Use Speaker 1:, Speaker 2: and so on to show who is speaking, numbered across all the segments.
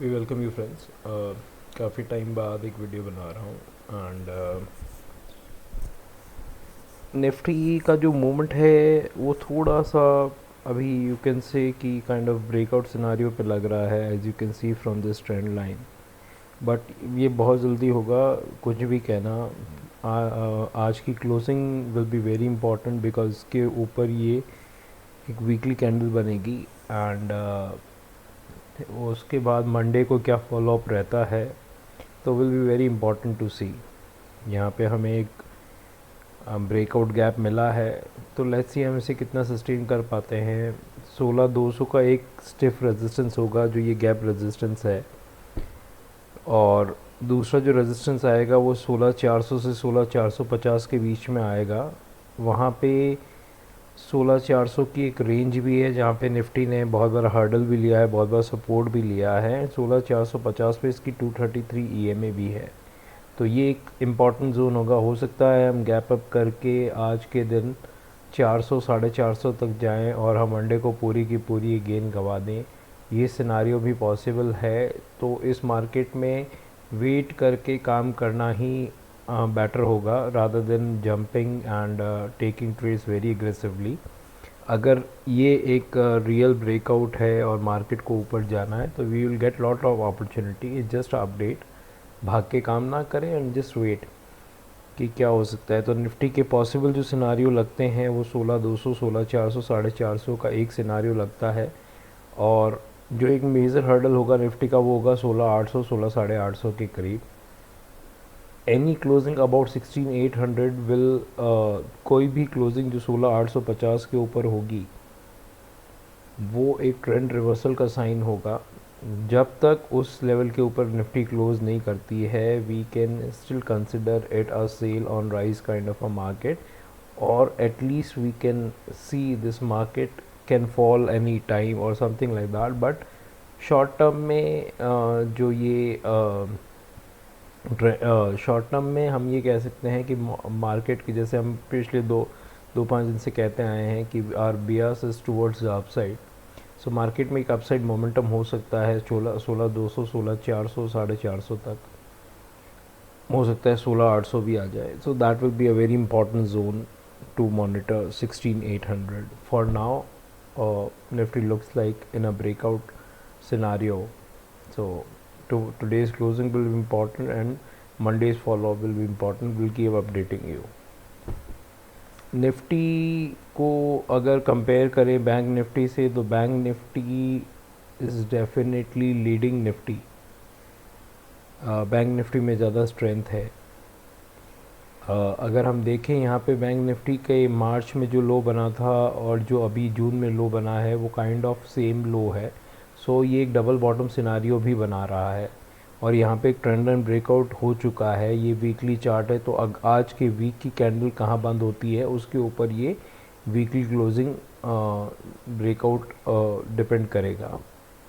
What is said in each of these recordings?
Speaker 1: We welcome you friends. काफ़ी time बाद एक वीडियो बना रहा हूँ एंड निफ्टी का जो मूवमेंट है वो थोड़ा सा अभी यू कैन से कि काइंड ऑफ ब्रेकआउट सिनारियो पे लग रहा है, as you can see from this trend line. But ये बहुत जल्दी होगा, कुछ भी कहना। आज की closing will be very important because इसके ऊपर ये एक वीकली कैंडल बनेगी एंड उसके बाद मंडे को क्या फॉलो अप रहता है तो will be very important to see. यहाँ पे हमें एक ब्रेकआउट गैप मिला है, तो लेट्स सी हम इसे कितना सस्टेन कर पाते हैं। 16,200 का एक स्टिफ रेजिस्टेंस होगा जो ये गैप रेजिस्टेंस है, और दूसरा जो रेजिस्टेंस आएगा वो 16,400 से 16,450 के बीच में आएगा। वहाँ पे 16,400 की एक रेंज भी है जहाँ पे निफ्टी ने बहुत बार हर्डल भी लिया है, बहुत बार सपोर्ट भी लिया है। 16,450 पे इसकी 233 ईएमए भी है, तो ये एक इम्पॉर्टेंट जोन होगा। हो सकता है हम गैप अप करके आज के दिन 400 450 तक जाएं और हम मंडे को पूरी की पूरी गेन गंवा दें। ये सिनारियो भी पॉसिबल है। तो इस मार्केट में वेट करके काम करना ही बेटर होगा rather than jumping and taking trades very aggressively. अगर ये एक रियल ब्रेकआउट है और मार्केट को ऊपर जाना है तो we will get lot of opportunity. It's just update, भाग के काम ना करें एंड जस्ट वेट कि क्या हो सकता है। तो निफ्टी के पॉसिबल जो सिनारियो लगते हैं वो 16,200, 16,400, 450 का एक सिनारियो लगता है। और जो एक मेजर हर्डल होगा निफ्टी का वो होगा 16,800, 16,850 के करीब। एनी क्लोजिंग अबाउट 16,800 विल, कोई भी क्लोजिंग जो 16,850 के ऊपर होगी वो एक ट्रेंड रिवर्सल का साइन होगा। जब तक उस लेवल के ऊपर निफ्टी क्लोज नहीं करती है we can still consider it a sell on rise kind of a market, और at least we can see this market can fall any time और something like that. But short term में जो ये short term में हम ये कह सकते हैं कि मार्केट की, जैसे हम पिछले दो पाँच दिन से कहते आए हैं कि our bias is towards the upside. So market में एक अपसाइड मोमेंटम हो सकता है 16,200, 16,400, 450 तक हो सकता है, 16,800 भी आ जाए। So that will be a very important zone to monitor 16,800 for now. Nifty looks like in a breakout scenario. So today's closing will be important and Monday's follow up will be important. We'll keep updating you. Nifty को अगर compare करें bank Nifty से तो bank Nifty is definitely leading Nifty. Bank Nifty में ज़्यादा strength है। अगर हम देखें यहाँ पे बैंक निफ्टी के मार्च में जो लो बना था और जो अभी जून में लो बना है वो काइंड ऑफ सेम लो है। सो ये एक डबल बॉटम सिनारियो भी बना रहा है और यहाँ पे एक ट्रेंड एंड ब्रेकआउट हो चुका है। ये वीकली चार्ट है, तो आज के वीक की कैंडल कहाँ बंद होती है उसके ऊपर ये वीकली क्लोजिंग ब्रेकआउट डिपेंड करेगा।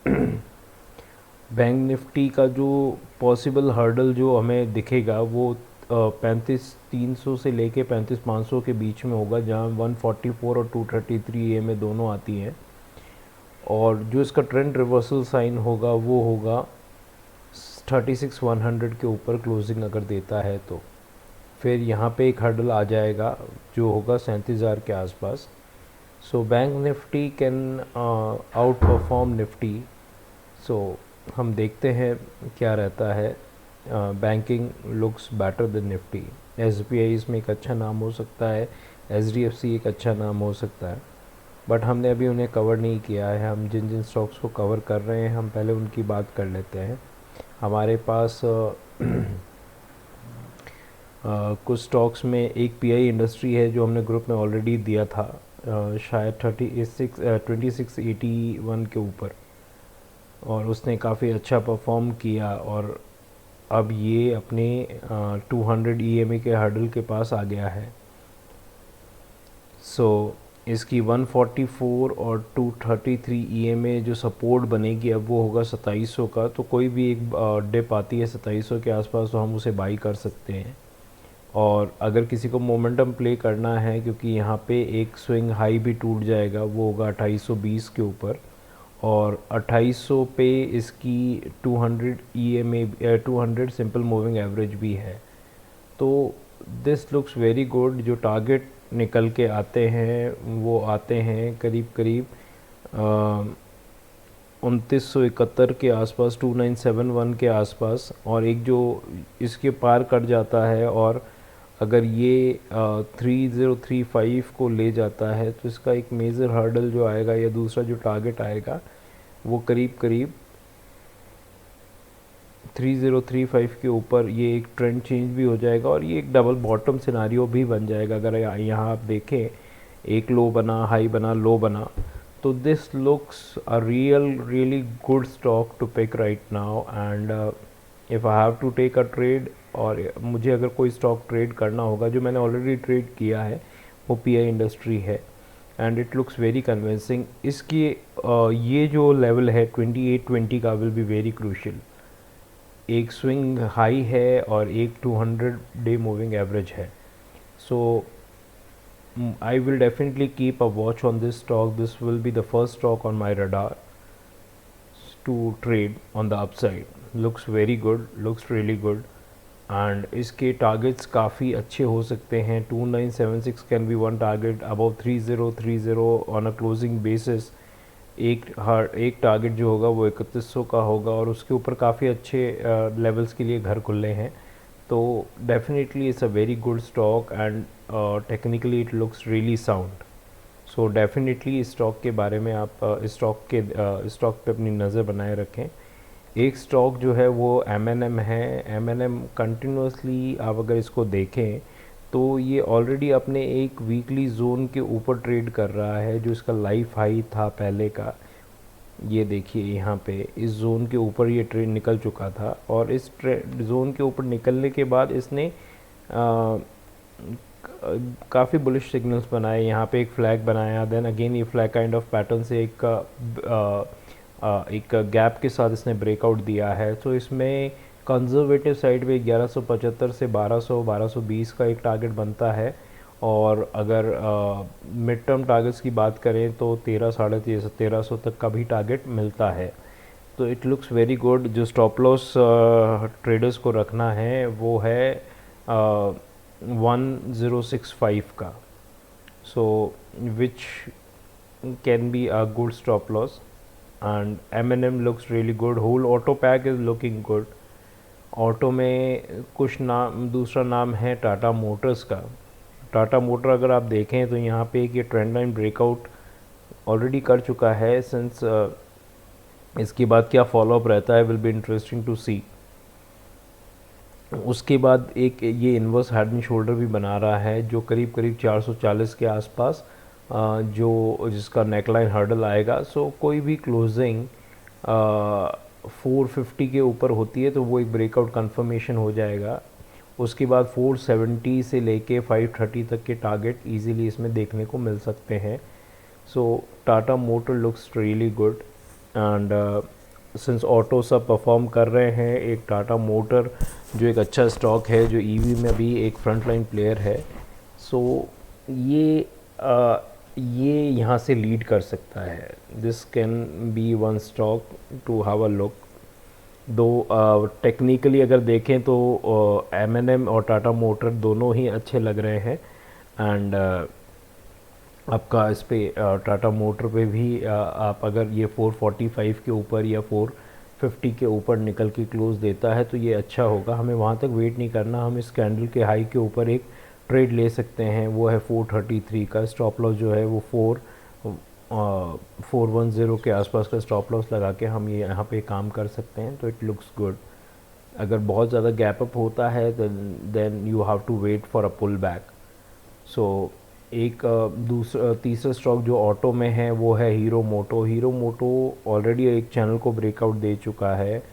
Speaker 1: बैंक निफ्टी का जो पॉसिबल हर्डल जो हमें दिखेगा वो 35,300 से लेके 35,500 के बीच में होगा, जहाँ 144 और 233 ए में दोनों आती हैं। और जो इसका ट्रेंड रिवर्सल साइन होगा वो होगा 36,100 के ऊपर क्लोजिंग अगर देता है तो फिर यहाँ पे एक हर्डल आ जाएगा जो होगा 37,000 के आसपास। So bank Nifty can outperform Nifty. So हम देखते हैं क्या रहता है। Banking looks better than Nifty. SBI इसमें एक अच्छा नाम हो सकता है, एचडीएफसी एक अच्छा नाम हो सकता है, बट हमने अभी उन्हें कवर नहीं किया है। हम जिन जिन स्टॉक्स को कवर कर रहे हैं हम पहले उनकी बात कर लेते हैं। हमारे पास कुछ स्टॉक्स में एक पीआई इंडस्ट्री है जो हमने ग्रुप में ऑलरेडी दिया था, शायद 2681 के ऊपर, और उसने काफ़ी अच्छा परफॉर्म किया और अब ये अपने 200 ईएमए के हर्डल के पास आ गया है। सो इसकी 144 और 233 ईएमए जो सपोर्ट बनेगी अब वो होगा 2700 का। तो कोई भी एक डिप आती है 2700 के आसपास तो हम उसे बाई कर सकते हैं। और अगर किसी को मोमेंटम प्ले करना है, क्योंकि यहाँ पे एक स्विंग हाई भी टूट जाएगा, वो होगा 2820 के ऊपर, और 2800 पे इसकी 200 EMA 200 सिंपल मूविंग एवरेज भी है। तो दिस लुक्स वेरी गुड। जो टारगेट निकल के आते हैं वो आते हैं करीब करीब 2971 के आसपास, 2971 के आसपास, और एक जो इसके पार कट जाता है और अगर ये 3035 को ले जाता है तो इसका एक मेजर हर्डल जो आएगा या दूसरा जो टारगेट आएगा वो करीब करीब 3035 के ऊपर ये एक ट्रेंड चेंज भी हो जाएगा और ये एक डबल बॉटम सिनारियो भी बन जाएगा। अगर यहाँ आप देखें, एक लो बना, हाई बना, लो बना, तो this looks a really good stock to pick right now. And if I have to take a trade, और मुझे अगर कोई स्टॉक ट्रेड करना होगा, जो मैंने ऑलरेडी ट्रेड किया है वो PI इंडस्ट्री है and it looks very convincing. इसकी ये जो लेवल है 2820 का विल बी वेरी क्रूशियल। एक स्विंग हाई है और एक 200 डे मूविंग एवरेज है। सो I will definitely keep a watch on this stock. This will be the first stock on my radar to trade on the upside. Looks very good, looks really good. And इसके targets काफ़ी अच्छे हो सकते हैं। 2976 can be one target, above 3030 on a closing basis. एक target जो होगा वो 3100 का होगा और उसके ऊपर काफ़ी अच्छे लेवल्स के लिए घर खुले हैं। तो definitely it's a very good stock and technically it looks really sound. So definitely इस स्टॉक के बारे में आप स्टॉक पे अपनी नज़र बनाए रखें। एक स्टॉक जो है वो M&M है। M&M कंटिन्यूसली आप अगर इसको देखें तो ये ऑलरेडी अपने एक वीकली जोन के ऊपर ट्रेड कर रहा है। जो इसका लाइफ हाई था पहले का, ये देखिए यहाँ पे इस जोन के ऊपर ये ट्रेड निकल चुका था और इस जोन के ऊपर निकलने के बाद इसने काफ़ी बुलिश सिग्नल्स बनाए। यहाँ पे एक फ्लैग बनाया, देन अगेन ये फ्लैग काइंड ऑफ पैटर्न से एक गैप के साथ इसने ब्रेकआउट दिया है। तो इसमें कंजर्वेटिव साइड पे 1175 से 1220 का एक टारगेट बनता है और अगर मिड टर्म टारगेट्स की बात करें तो 1300 तक का भी टारगेट मिलता है। तो इट लुक्स वेरी गुड। जो स्टॉप लॉस ट्रेडर्स को रखना है वो है 1065 का, so which can be a good stop loss. And M&M looks really good. Whole auto pack is looking good. Auto में कुछ नाम, दूसरा नाम है टाटा मोटर्स का। टाटा मोटर अगर आप देखें तो यहाँ पे एक ये ट्रेंड लाइन ब्रेकआउट ऑलरेडी कर चुका है। सिंस इसके बाद क्या फॉलोअप रहता है विल बी इंटरेस्टिंग टू सी। उसके बाद एक ये इन्वर्स हेड एंड शोल्डर भी बना रहा है जो करीब करीब 440 के आसपास जो जिसका नेकलाइन हर्डल आएगा। सो कोई भी क्लोजिंग 450 के ऊपर होती है तो वो एक ब्रेकआउट कंफर्मेशन हो जाएगा। उसके बाद 470 से लेके 530 तक के टारगेट इजीली इसमें देखने को मिल सकते हैं। So Tata motor looks really good and since auto सब परफॉर्म कर रहे हैं, एक टाटा मोटर जो एक अच्छा स्टॉक है जो EV में भी एक फ्रंट लाइन प्लेयर है। सो ये यहाँ से लीड कर सकता है। This can be one stock to have a look. Though technically अगर देखें तो M&M और टाटा मोटर दोनों ही अच्छे लग रहे हैं एंड आपका इस पे टाटा मोटर पे भी आप अगर ये 445 के ऊपर या 450 के ऊपर निकल के क्लोज देता है तो ये अच्छा होगा। हमें वहाँ तक वेट नहीं करना, हम इस कैंडल के हाई के ऊपर एक ट्रेड ले सकते हैं। वो है 433 का स्टॉप लॉस जो है वो 410 के आसपास का स्टॉप लॉस लगा के हम ये यहाँ पे काम कर सकते हैं। तो इट लुक्स गुड। अगर बहुत ज़्यादा गैप अप होता है then you have to wait for a pull back. So एक तीसरा स्टॉक जो ऑटो में है वो है हीरो मोटो। हीरो मोटो ऑलरेडी एक चैनल को ब्रेकआउट दे चुका है,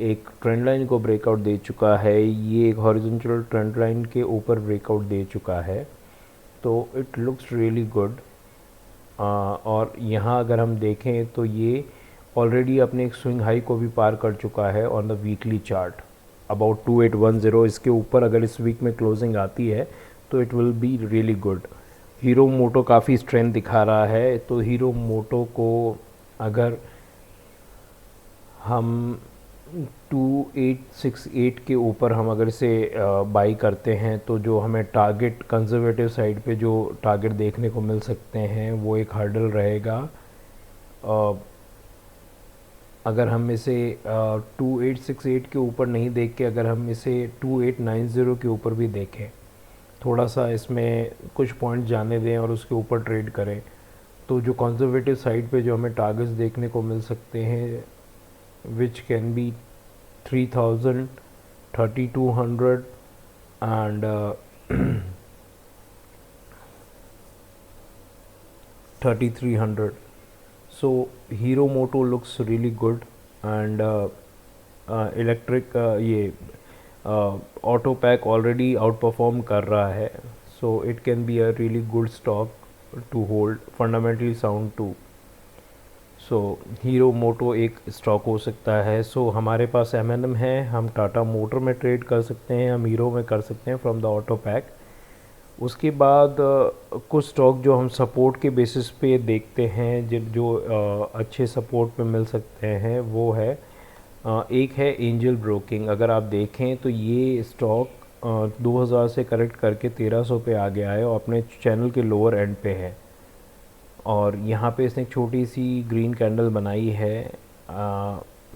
Speaker 1: एक ट्रेंड लाइन को ब्रेकआउट दे चुका है, ये एक हॉरिजॉन्टल ट्रेंड लाइन के ऊपर ब्रेकआउट दे चुका है। तो इट लुक्स रियली गुड। और यहाँ अगर हम देखें तो ये ऑलरेडी अपने एक स्विंग हाई को भी पार कर चुका है on the weekly chart about 2810। इसके ऊपर अगर इस वीक में क्लोजिंग आती है तो it will be really good. Hero Moto काफ़ी स्ट्रेंथ दिखा रहा है, तो हीरो मोटो को अगर हम 2868 के ऊपर हम अगर इसे बाई करते हैं तो जो हमें टारगेट कंजर्वेटिव साइड पे जो टारगेट देखने को मिल सकते हैं वो एक हर्डल रहेगा। अगर हम इसे 2868 के ऊपर नहीं देख के अगर हम इसे 2890 के ऊपर भी देखें, थोड़ा सा इसमें कुछ पॉइंट जाने दें और उसके ऊपर ट्रेड करें, तो जो कंजर्वेटिव साइड पे जो हमें टारगेट्स देखने को मिल सकते हैं विच can B 3000, 3200 and 3300. So Hero Moto looks really good and electric ये auto pack already outperform कर रहा है, so it can be a really good stock to hold, fundamentally sound too. So hero मोटो एक स्टॉक हो सकता है। सो हमारे पास M&M है, हम टाटा मोटर में ट्रेड कर सकते हैं, हम हीरो में कर सकते हैं फ्रॉम द ऑटो पैक। उसके बाद कुछ स्टॉक जो हम सपोर्ट के बेसिस पे देखते हैं जो अच्छे सपोर्ट पे मिल सकते हैं वो है एक है एंजल ब्रोकिंग। अगर आप देखें तो ये स्टॉक 2000 से करेक्ट करके 1300 पे आ गया है और अपने चैनल के लोअर एंड पे है और यहाँ पे इसने एक छोटी सी ग्रीन कैंडल बनाई है।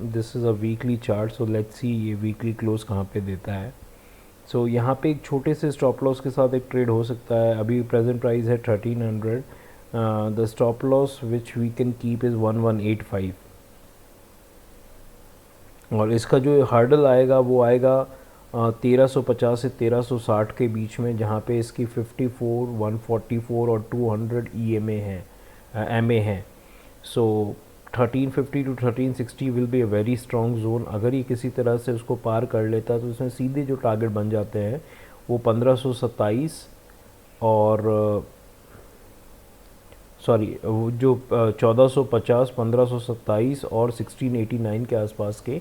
Speaker 1: This is a weekly chart, so let's see ये वीकली क्लोज कहाँ पे देता है। सो यहाँ पे एक छोटे से स्टॉप लॉस के साथ एक ट्रेड हो सकता है। अभी प्रेजेंट प्राइस है 1300, the stop loss which we can keep is 1185 और इसका जो हार्डल आएगा वो आएगा 1350 से 1360 के बीच में, जहाँ पे इसकी 54, 144 और 200 EMA है MA है। So 1350 to 1360 will be a very strong zone. अगर ये किसी तरह से उसको पार कर लेता तो इसमें सीधे जो टारगेट बन जाते हैं वो 1527 और सॉरी वो जो 1450, 1527 और 1689 के आसपास के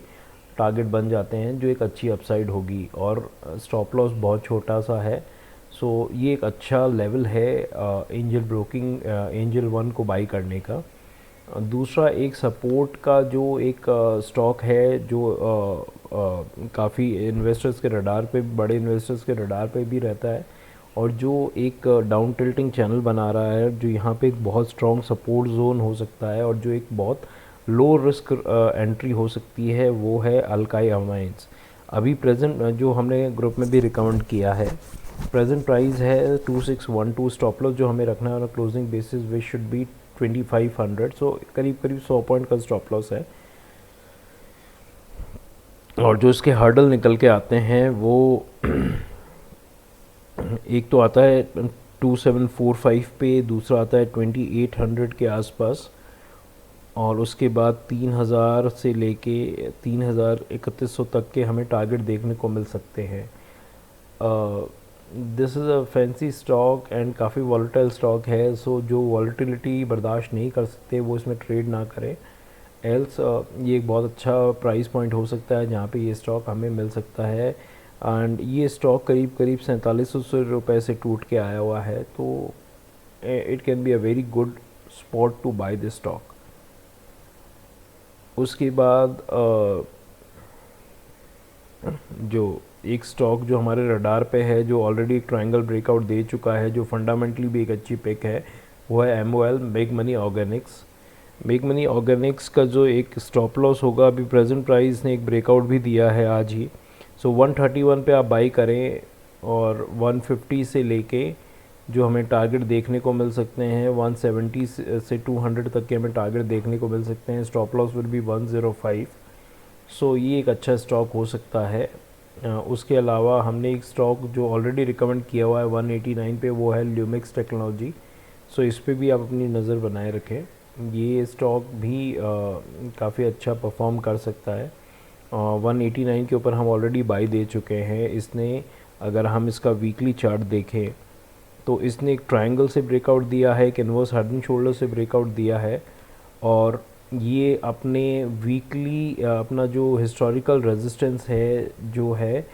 Speaker 1: टारगेट बन जाते हैं, जो एक अच्छी अपसाइड होगी और स्टॉप लॉस बहुत छोटा सा है। सो ये एक अच्छा लेवल है एंजल ब्रोकिंग एंजल वन को बाई करने का। दूसरा एक सपोर्ट का जो एक स्टॉक है जो काफ़ी इन्वेस्टर्स के रडार पे, बड़े इन्वेस्टर्स के रडार पे भी रहता है और जो एक डाउन टिल्टिंग चैनल बना रहा है, जो यहाँ पे एक बहुत स्ट्रॉन्ग सपोर्ट जोन हो सकता है और जो एक बहुत लो रिस्क एंट्री हो सकती है, वो है अल्काई अमाइंस। अभी प्रेजेंट जो हमने ग्रुप में भी रिकमेंड किया है, प्रेजेंट प्राइस है 2612, स्टॉप लॉस जो हमें रखना है on closing basis which should be 2500। सो करीब करीब 100 पॉइंट का स्टॉप लॉस है और जो इसके हर्डल निकल के आते हैं वो एक तो आता है 2745 पे, दूसरा आता है 2800 के आसपास और उसके बाद 3000 से लेके 3100 तक के हमें टारगेट देखने को मिल सकते हैं। This is a fancy stock and काफ़ी वॉलेटाइल स्टॉक है, सो जो वॉलेटिलिटी बर्दाश्त नहीं कर सकते वो इसमें ट्रेड ना करें। एल्स ये एक बहुत अच्छा प्राइस पॉइंट हो सकता है जहाँ पे ये स्टॉक हमें मिल सकता है एंड ये स्टॉक करीब करीब 4700 रुपये से टूट के आया हुआ है, तो it can be a very good spot to buy this stock. उसके बाद जो एक स्टॉक जो हमारे रडार पे है, जो ऑलरेडी एक ट्रायंगल ब्रेकआउट दे चुका है, जो फंडामेंटली भी एक अच्छी पिक है, वो है MOL, make money Organics. Make money Organics का जो एक स्टॉप लॉस होगा, अभी प्रेजेंट प्राइस ने एक ब्रेकआउट भी दिया है आज ही, सो 131 पे आप बाई करें और 150 से लेके जो हमें टारगेट देखने को मिल सकते हैं 170 से 200 तक के हमें टारगेट देखने को मिल सकते हैं। Stop loss will be 105। सो ये एक अच्छा स्टॉक हो सकता है। उसके अलावा हमने एक स्टॉक जो ऑलरेडी रिकमेंड किया हुआ है 189 पे, वो है ल्यूमिक्स टेक्नोलॉजी। सो इस पे भी आप अपनी नज़र बनाए रखें, ये स्टॉक भी काफ़ी अच्छा परफॉर्म कर सकता है। 189 के ऊपर हम ऑलरेडी बाई दे चुके हैं। इसने अगर हम इसका वीकली चार्ट देखें तो इसने एक ट्रायंगल से ब्रेकआउट दिया है, एक इन्वर्स हेड एंड शोल्डर से ब्रेकआउट दिया है और ये अपने वीकली अपना जो हिस्टोरिकल रेजिस्टेंस है जो है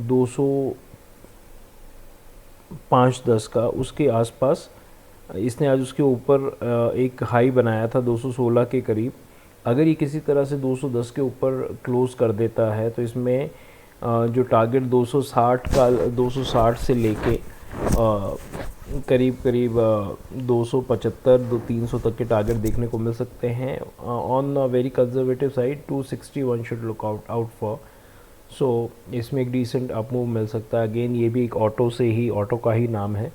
Speaker 1: 205.10 का, उसके आसपास इसने आज उसके ऊपर एक हाई बनाया था 216 के करीब, अगर ये किसी तरह से 210 के ऊपर क्लोज कर देता है तो इसमें जो टारगेट 260 का 260 से लेके करीब करीब 275 300 तक के टारगेट देखने को मिल सकते हैं। On very conservative side 261 should look out for. So इसमें एक डिसेंट अप मूव मिल सकता है। अगेन ये भी एक ऑटो का ही नाम है,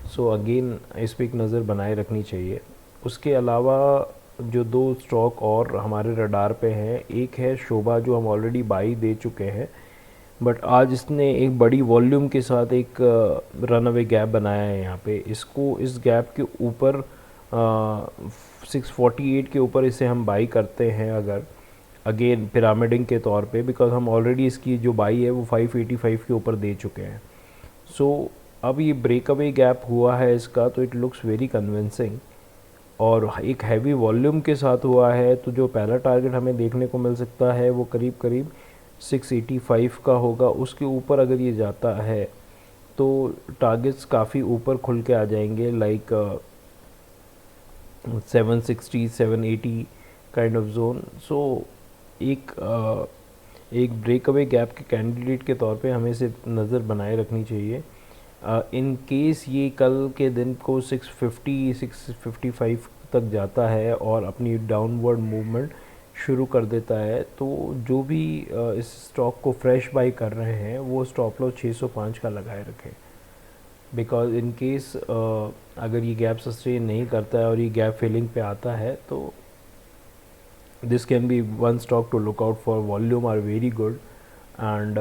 Speaker 1: सो अगेन इस पर एक नज़र बनाए रखनी चाहिए। उसके अलावा जो दो स्टॉक और हमारे रडार पे हैं, एक है शोभा जो हम ऑलरेडी बाई दे चुके हैं, बट आज इसने एक बड़ी वॉल्यूम के साथ एक रन अवे गैप बनाया है यहाँ पे। इसको इस गैप के ऊपर 648 के ऊपर इसे हम बाई करते हैं अगर, अगेन पिरामिडिंग के तौर पे, बिकॉज हम ऑलरेडी इसकी जो बाई है वो 585 के ऊपर दे चुके हैं। सो अब ये ब्रेकअवे गैप हुआ है इसका, तो इट लुक्स वेरी कन्विंसिंग और एक हैवी वॉल्यूम के साथ हुआ है। तो जो पहला टारगेट हमें देखने को मिल सकता है वो करीब करीब 685 का होगा। उसके ऊपर अगर ये जाता है तो टारगेट्स काफ़ी ऊपर खुल के आ जाएंगे, लाइक 760 780 काइंड ऑफ जोन। सो एक ब्रेकअवे गैप के कैंडिडेट के तौर पे हमें इसे नज़र बनाए रखनी चाहिए। इन केस ये कल के दिन को 650 655 तक जाता है और अपनी डाउनवर्ड मूवमेंट शुरू कर देता है, तो जो भी इस स्टॉक को फ्रेश बाई कर रहे हैं वो स्टॉप लॉस 605 का लगाए रखें। बिकॉज इन केस अगर ये गैप सस्टेन नहीं करता है और ये गैप फिलिंग पे आता है तो this can be one stock to look out for. Volume are very good and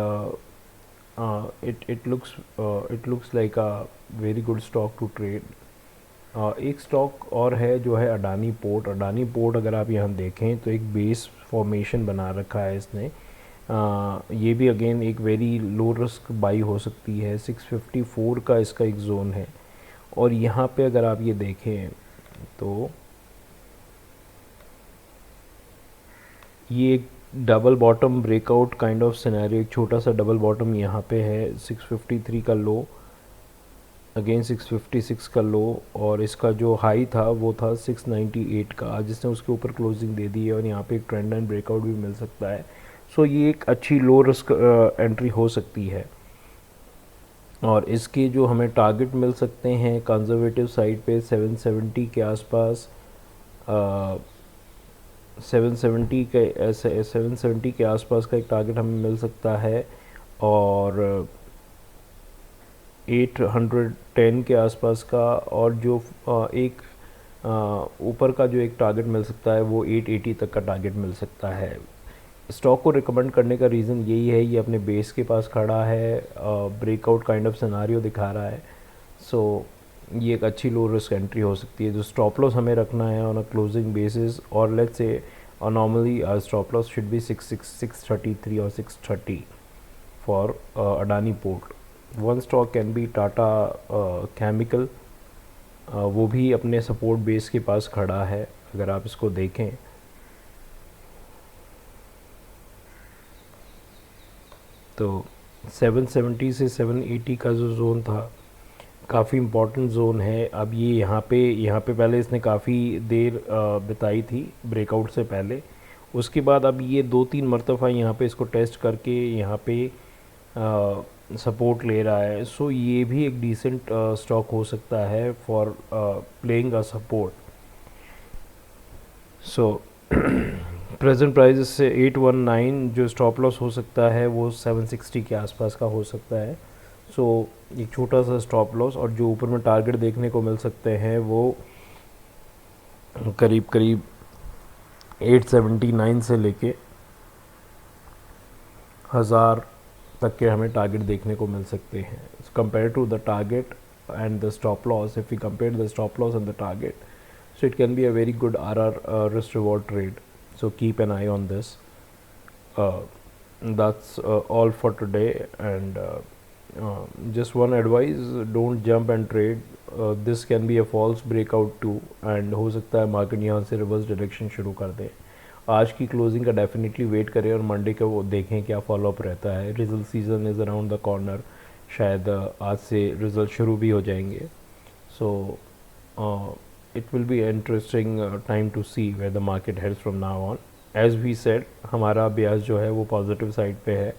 Speaker 1: it looks like a very good stock to trade. एक स्टॉक और है जो है अडानी पोर्ट। अडानी पोर्ट अगर आप यहाँ देखें तो एक बेस फॉर्मेशन बना रखा है इसने। ये भी अगेन एक वेरी लो रिस्क बाई हो सकती है। 654 का इसका एक जोन है और यहाँ पे अगर आप ये देखें तो ये एक double bottom breakout kind of scenario, एक छोटा सा डबल बॉटम यहाँ पे है। 653 का लो, अगेन 656 का लो, और इसका जो हाई था वो था 698 का, जिसने उसके ऊपर क्लोजिंग दे दी है और यहाँ पे एक ट्रेंड लाइन ब्रेकआउट भी मिल सकता है। सो ये एक अच्छी लो रिस्क एंट्री हो सकती है। और इसके जो हमें टारगेट मिल सकते हैं कंजर्वेटिव साइड पे 770 के आसपास, 770 के आसपास का एक टारगेट हमें मिल सकता है और 810 के आसपास का, और जो एक ऊपर का जो एक टारगेट मिल सकता है वो 880 तक का टारगेट मिल सकता है। स्टॉक को रिकमेंड करने का रीज़न यही है, ये अपने बेस के पास खड़ा है, ब्रेकआउट काइंड ऑफ सिनेरियो दिखा रहा है। सो ये एक अच्छी लो रिस्क एंट्री हो सकती है। जो स्टॉप लॉस हमें रखना है ऑन अ क्लोजिंग बेसिस, और let's say normally stop loss should be 633 और 630 for Adani port. One stock can be Tata chemical, वो भी अपने सपोर्ट बेस के पास खड़ा है अगर आप इसको देखें। तो 770 से 780 का जो जोन था काफ़ी इम्पोर्टेंट जोन है। अब ये यहाँ पे पहले इसने काफ़ी देर बिताई थी ब्रेकआउट से पहले, उसके बाद अब ये 2-3 मरतबा यहाँ पे इसको टेस्ट करके यहाँ पे सपोर्ट ले रहा है। सो ये भी एक डिसेंट स्टॉक हो सकता है for playing a support. So present price से 819 जो स्टॉप लॉस हो सकता है वो 760 के आसपास का हो सकता है। सो एक छोटा सा स्टॉप लॉस, और जो ऊपर में टारगेट देखने को मिल सकते हैं वो करीब करीब 879 से लेके 1000 तक के हमें टारगेट देखने को मिल सकते हैं। Compare to the target and the stop loss, if we compare the stop loss and the target, so it can be a very good RR risk reward trade. So keep an eye on this. That's all for today, and just one advice, don't jump and trade. This can be a false breakout too, and हो सकता है market यहाँ से reverse direction शुरू कर दे। आज की closing का डेफिनेटली वेट करें और मंडे का वो देखें क्या फॉलोअप रहता है। Result season is around the corner, शायद आज से रिजल्ट शुरू भी हो जाएंगे। सो it will be an interesting time to see where the market heads from now on. As we said हमारा ब्याज जो है वो पॉजिटिव साइड पे है.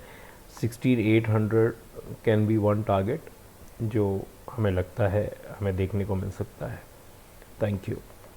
Speaker 1: 16,800 कैन बी वन टारगेट जो हमें लगता है हमें देखने को मिल सकता है. Thank you.